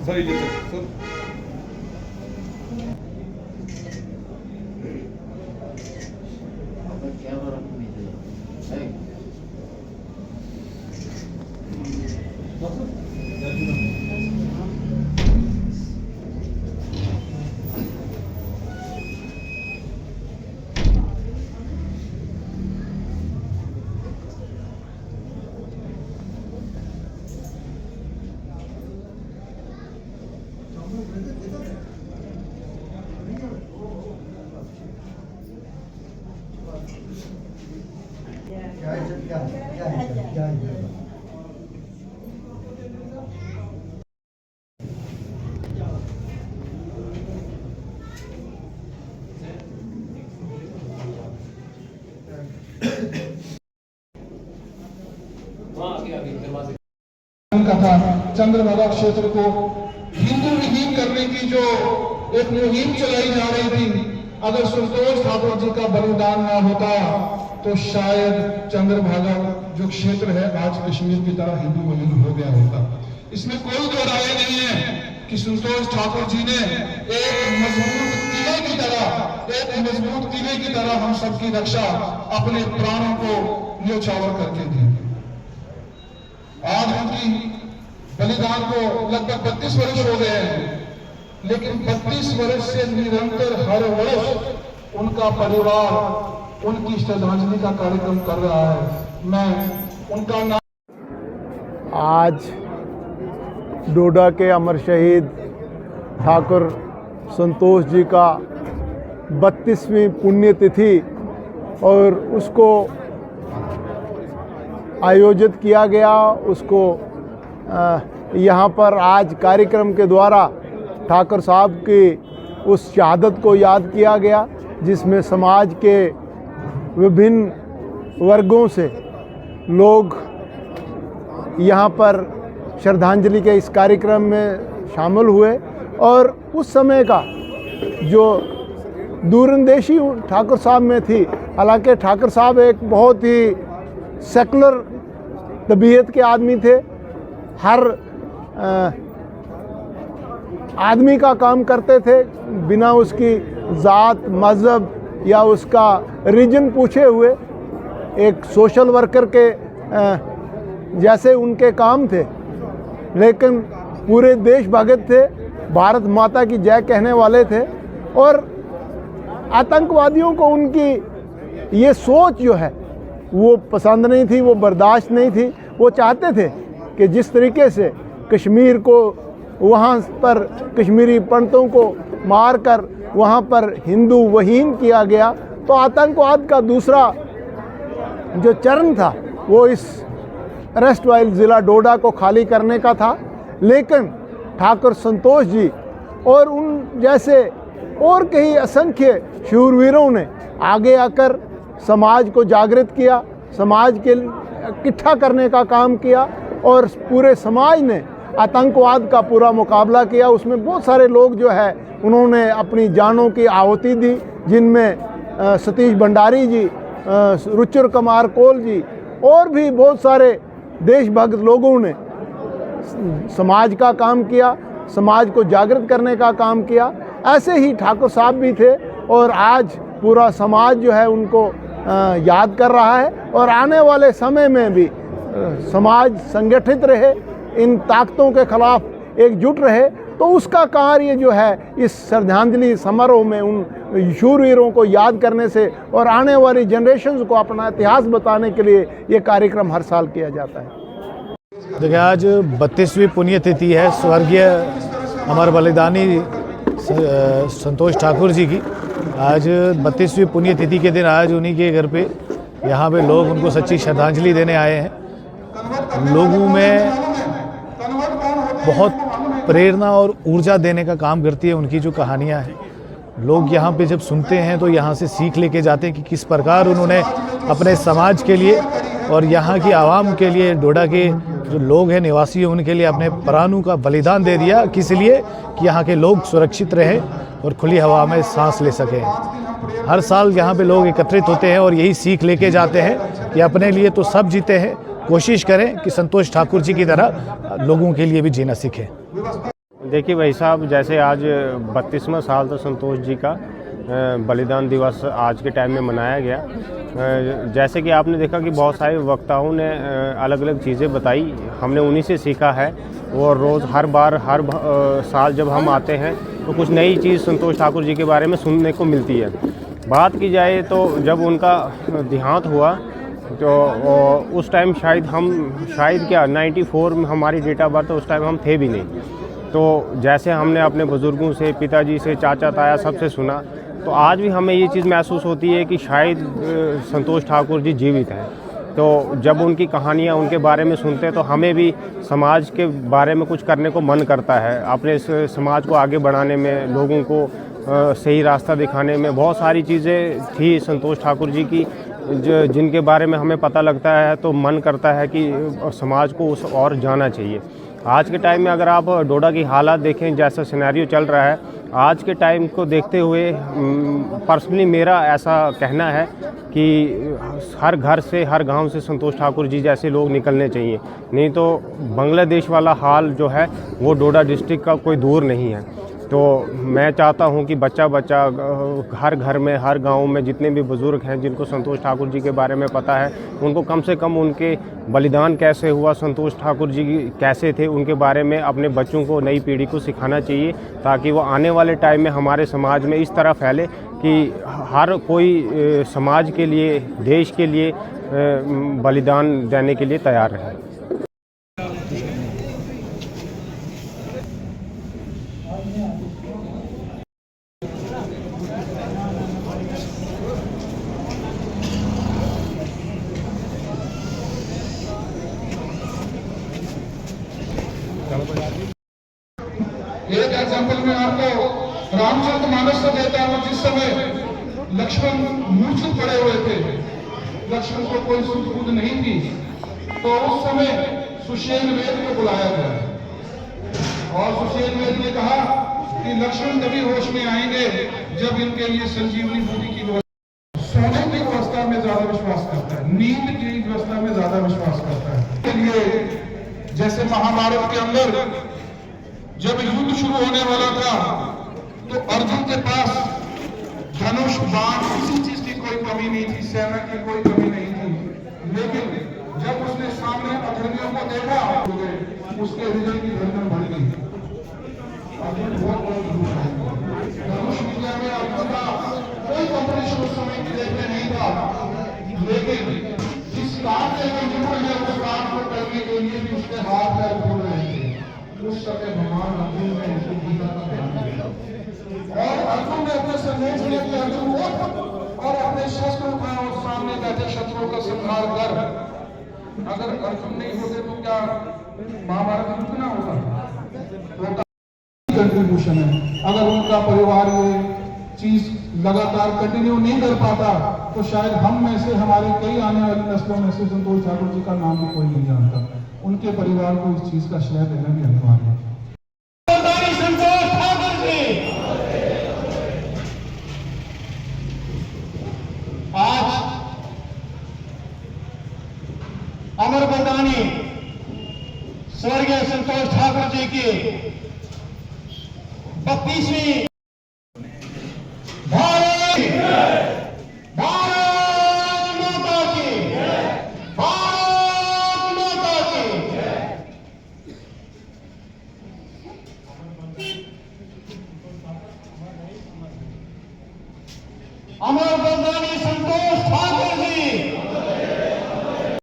Sir ये sir का था चंद्रभागा क्षेत्र को हिंदू विहीन करने की जो एक मुहिम चलाई जा रही थी, अगर संतोष ठाकुर जी का बलिदान ना होता तो शायद चंद्रभागा जो क्षेत्र है आज कश्मीर की तरह हिंदू विहीन हो गया होता। इसमें कोई दो राय नहीं है कि संतोष ठाकुर जी ने एक मजबूत किले की तरह हम सबकी रक्षा अपने प्राणों को न्योछावर करके दी। आज उनकी बलिदान को लगभग 32 वर्ष हो गए हैं, लेकिन 32 वर्ष से निरंतर हर वर्ष उनका परिवार उनकी श्रद्धांजलि का कार्यक्रम कर रहा है। मैं उनका नाम आज डोडा के अमर शहीद ठाकुर संतोष जी का 32वीं पुण्यतिथि और उसको आयोजित किया गया। उसको यहाँ पर आज कार्यक्रम के द्वारा ठाकुर साहब की उस शहादत को याद किया गया, जिसमें समाज के विभिन्न वर्गों से लोग यहाँ पर श्रद्धांजलि के इस कार्यक्रम में शामिल हुए। और उस समय का जो दूरंदेशी ठाकुर साहब में थी, हालांकि ठाकुर साहब एक बहुत ही सेकुलर तबीयत के आदमी थे, हर आदमी का काम करते थे बिना उसकी ज़ात, मज़हब या उसका रीजन पूछे हुए। एक सोशल वर्कर के जैसे उनके काम थे, लेकिन पूरे देश भगत थे, भारत माता की जय कहने वाले थे। और आतंकवादियों को उनकी ये सोच जो है वो पसंद नहीं थी, वो बर्दाश्त नहीं थी। वो चाहते थे कि जिस तरीके से कश्मीर को वहाँ पर कश्मीरी पंडितों को मारकर वहाँ पर हिंदू वहीन किया गया, तो आतंकवाद का दूसरा जो चरण था वो इस रेस्टवाइल ज़िला डोडा को खाली करने का था। लेकिन ठाकुर संतोष जी और उन जैसे और कई असंख्य शूरवीरों ने आगे आकर समाज को जागृत किया, समाज के इकट्ठा करने का काम किया और पूरे समाज ने आतंकवाद का पूरा मुकाबला किया। उसमें बहुत सारे लोग जो है उन्होंने अपनी जानों की आहुति दी, जिनमें सतीश भंडारी जी, रुचिर कुमार कोल जी और भी बहुत सारे देशभक्त लोगों ने समाज का काम किया, समाज को जागृत करने का काम किया। ऐसे ही ठाकुर साहब भी थे और आज पूरा समाज जो है उनको याद कर रहा है। और आने वाले समय में भी समाज संगठित रहे, इन ताकतों के खिलाफ एकजुट रहे, तो उसका कार्य जो है इस श्रद्धांजलि समारोह में उन शूरवीरों को याद करने से और आने वाली जनरेशन को अपना इतिहास बताने के लिए ये कार्यक्रम हर साल किया जाता है। देखिए, आज 32वीं पुण्यतिथि है स्वर्गीय अमर बलिदानी संतोष ठाकुर जी की। आज 32वीं पुण्यतिथि के दिन आज उन्हीं के घर पे यहाँ पे लोग उनको सच्ची श्रद्धांजलि देने आए हैं। लोगों में बहुत प्रेरणा और ऊर्जा देने का काम करती है उनकी जो कहानियाँ हैं। लोग यहाँ पे जब सुनते हैं तो यहाँ से सीख लेके जाते हैं कि किस प्रकार उन्होंने अपने समाज के लिए और यहाँ की आवाम के लिए, डोडा के जो लोग हैं निवासी हैं, उनके लिए अपने प्राणों का बलिदान दे दिया, किस लिए कि यहाँ के लोग सुरक्षित रहें और खुली हवा में सांस ले सकें। हर साल यहाँ पे लोग एकत्रित होते हैं और यही सीख लेके जाते हैं कि अपने लिए तो सब जीते हैं, कोशिश करें कि संतोष ठाकुर जी की तरह लोगों के लिए भी जीना सीखें। देखिए भाई साहब, जैसे आज 32वां साल तो संतोष जी का बलिदान दिवस आज के टाइम में मनाया गया। जैसे कि आपने देखा कि बहुत सारे वक्ताओं ने अलग अलग चीज़ें बताई, हमने उन्हीं से सीखा है। और रोज़ हर साल जब हम आते हैं तो कुछ नई चीज़ संतोष ठाकुर जी के बारे में सुनने को मिलती है। बात की जाए तो जब उनका देहांत हुआ तो उस टाइम शायद 94 में हमारी डेट ऑफ बर्थ, उस टाइम हम थे भी नहीं। तो जैसे हमने अपने बुज़ुर्गों से, पिताजी से, चाचा ताया सबसे सुना, तो आज भी हमें ये चीज़ महसूस होती है कि शायद संतोष ठाकुर जी जीवित हैं। तो जब उनकी कहानियाँ, उनके बारे में सुनते हैं तो हमें भी समाज के बारे में कुछ करने को मन करता है। अपने समाज को आगे बढ़ाने में, लोगों को सही रास्ता दिखाने में बहुत सारी चीज़ें थी संतोष ठाकुर जी की जिनके बारे में हमें पता लगता है तो मन करता है कि समाज को उस और जाना चाहिए। आज के टाइम में अगर आप डोडा की हालात देखें, जैसा सिनेरियो चल रहा है, आज के टाइम को देखते हुए पर्सनली मेरा ऐसा कहना है कि हर घर से, हर गांव से संतोष ठाकुर जी जैसे लोग निकलने चाहिए। नहीं तो बांग्लादेश वाला हाल जो है वो डोडा डिस्ट्रिक्ट का कोई दूर नहीं है। तो मैं चाहता हूं कि बच्चा हर घर में, हर गांव में जितने भी बुज़ुर्ग हैं जिनको संतोष ठाकुर जी के बारे में पता है, उनको कम से कम उनके बलिदान कैसे हुआ, संतोष ठाकुर जी कैसे थे, उनके बारे में अपने बच्चों को, नई पीढ़ी को सिखाना चाहिए, ताकि वो आने वाले टाइम में हमारे समाज में इस तरह फैले कि हर कोई समाज के लिए, देश के लिए बलिदान देने के लिए तैयार रहे। एक एग्जाम्पल में आपको रामचरितमानस से देता हूं, जिस समय लक्ष्मण मूर्छित पड़े हुए थे, लक्ष्मण को कोई सुध बुध नहीं थी, तो उस समय सुषेण वेद को बुलाया गया और सुषेण वेद ने कहा कि लक्ष्मण तभी होश में आएंगे जब इनके लिए संजीवनी बूटी की व्यवस्था। सोने की व्यवस्था में ज्यादा विश्वास करता है, नींद की व्यवस्था में ज्यादा विश्वास करता है। के लिए जैसे महाभारत के अंदर जब युद्ध शुरू होने वाला था तो अर्जुन के पास धनुष, बाण, किसी चीज की कोई कमी नहीं थी, सेना की कोई कमी नहीं थी। लेकिन जब उसने सामने अधर्मियों को देखा, उसके हृदय की धड़कन बढ़ गई। अर्जुन बहुत धनुष विद्या में अर्जुन का कोई कॉम्पिटिशन उस समय देखने नहीं था, लेकिन जिस काम में वो जुड़ है उस काम को करने के लिए भी उसके हाथ पैर फूल रहे थे। उस समय भगवान अर्जुन ने उसको गीता का ध्यान दिया और अर्जुन ने अपने संदेश दिया कि अर्जुन उठ और अपने शस्त्र उठाओ और सामने बैठे शत्रुओं का संहार कर। अगर अर्जुन नहीं होते तो क्या महाभारत युद्ध ना होता? कंट्रीब्यूशन है। अगर उनका परिवार ये चीज लगातार कंटिन्यू नहीं कर पाता तो शायद हम में से, हमारे कई आने वाली नस्लों में से संतोष ठाकुर जी का नाम भी कोई नहीं जानता। उनके परिवार को इस चीज का श्रेय देना भी अनिवार्य है। संतोष ठाकुर जी आज अमर बलिदानी स्वर्गीय संतोष ठाकुर जी की 32वीं अमर बलिदानी संतोष ठाकुर जी